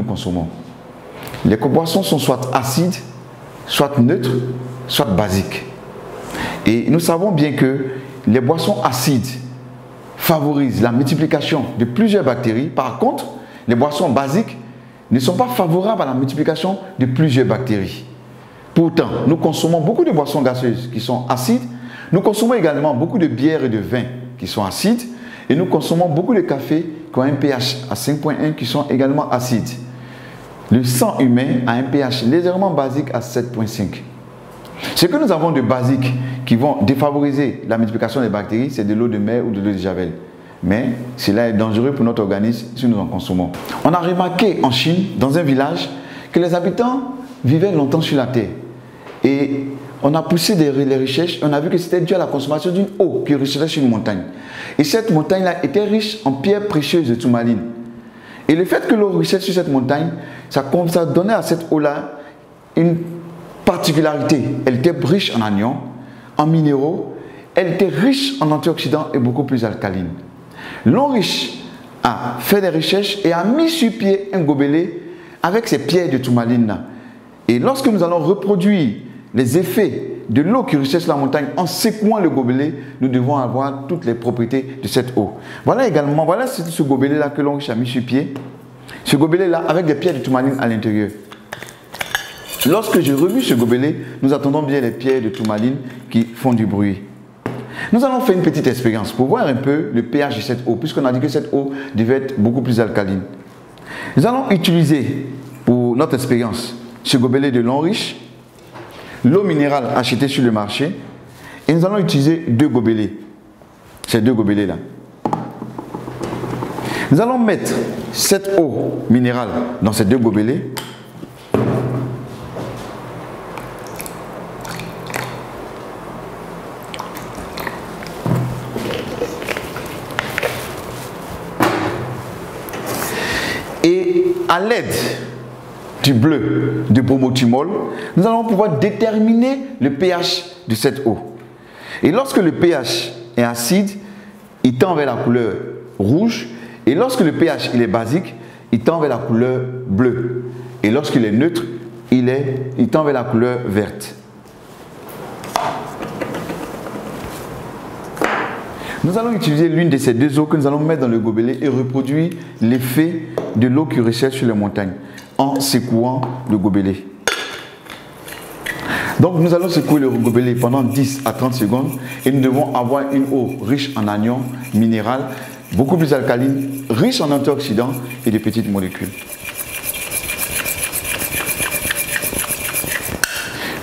nous consommons. Les boissons sont soit acides, soit neutres, soit basiques. Et nous savons bien que les boissons acides favorisent la multiplication de plusieurs bactéries. Par contre, les boissons basiques ne sont pas favorables à la multiplication de plusieurs bactéries. Pourtant, nous consommons beaucoup de boissons gazeuses qui sont acides. Nous consommons également beaucoup de bières et de vins qui sont acides. Et nous consommons beaucoup de cafés qui ont un pH à 5,1 qui sont également acides. Le sang humain a un pH légèrement basique à 7,5. Ce que nous avons de basique qui vont défavoriser la multiplication des bactéries, c'est de l'eau de mer ou de l'eau de javel. Mais cela est dangereux pour notre organisme si nous en consommons. On a remarqué en Chine, dans un village, que les habitants vivaient longtemps sur la terre. Et on a poussé les recherches, on a vu que c'était dû à la consommation d'une eau qui ruisselait sur une montagne. Et cette montagne-là était riche en pierres précieuses de tourmaline. Et le fait que l'eau ruisselle sur cette montagne, ça donnait à cette eau-là une particularité. Elle était riche en anions, en minéraux, elle était riche en antioxydants et beaucoup plus alcaline. L'homme riche a fait des recherches et a mis sur pied un gobelet avec ces pierres de tourmaline-là. Et lorsque nous allons reproduire les effets de l'eau qui ruisselle sur la montagne en secouant le gobelet, nous devons avoir toutes les propriétés de cette eau. Voilà également, voilà ce gobelet-là que l'homme riche a mis sur pied. Ce gobelet-là avec des pierres de tourmaline à l'intérieur. Lorsque j'ai revu ce gobelet, nous attendons bien les pierres de tourmaline qui font du bruit. Nous allons faire une petite expérience pour voir un peu le pH de cette eau, puisqu'on a dit que cette eau devait être beaucoup plus alcaline. Nous allons utiliser pour notre expérience ce gobelet de l'eau riche, l'eau minérale achetée sur le marché, et nous allons utiliser deux gobelets, ces deux gobelets-là. Nous allons mettre cette eau minérale dans ces deux gobelets. Et à l'aide du bleu de bromothymol, nous allons pouvoir déterminer le pH de cette eau. Et lorsque le pH est acide, il tend vers la couleur rouge. Et lorsque le pH il est basique, il tend vers la couleur bleue. Et lorsqu'il est neutre, il tend vers la couleur verte. Nous allons utiliser l'une de ces deux eaux que nous allons mettre dans le gobelet et reproduire l'effet de l'eau qui ruisselle sur les montagnes en secouant le gobelet. Donc nous allons secouer le gobelet pendant 10 à 30 secondes et nous devons avoir une eau riche en anions minérales, beaucoup plus alcaline, riche en antioxydants et de petites molécules.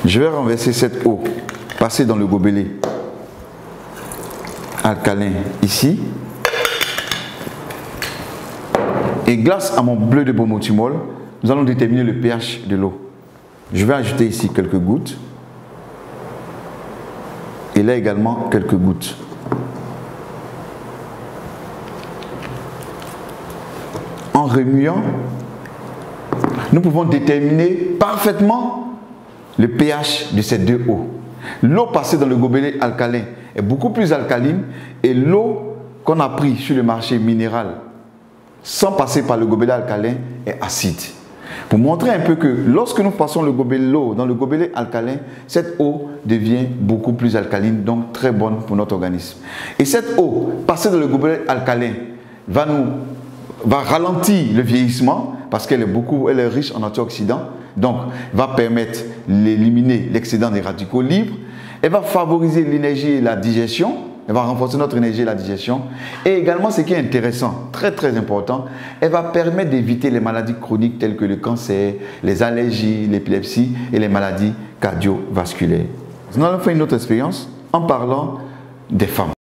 Je vais renverser cette eau, passer dans le gobelet alcalin ici. Et grâce à mon bleu de bromothymol, nous allons déterminer le pH de l'eau. Je vais ajouter ici quelques gouttes. Et là également quelques gouttes. En remuant, nous pouvons déterminer parfaitement le pH de ces deux eaux. L'eau passée dans le gobelet alcalin est beaucoup plus alcaline et l'eau qu'on a prise sur le marché minéral sans passer par le gobelet alcalin est acide. Pour montrer un peu que lorsque nous passons l'eau dans le gobelet alcalin, cette eau devient beaucoup plus alcaline, donc très bonne pour notre organisme. Et cette eau passée dans le gobelet alcalin va ralentir le vieillissement parce qu'elle est riche en antioxydants, donc va permettre d'éliminer l'excédent des radicaux libres. Elle va favoriser l'énergie et la digestion. Elle va renforcer notre énergie et la digestion. Et également, ce qui est intéressant, très très important, elle va permettre d'éviter les maladies chroniques telles que le cancer, les allergies, l'épilepsie et les maladies cardiovasculaires. Nous allons faire une autre expérience en parlant des femmes.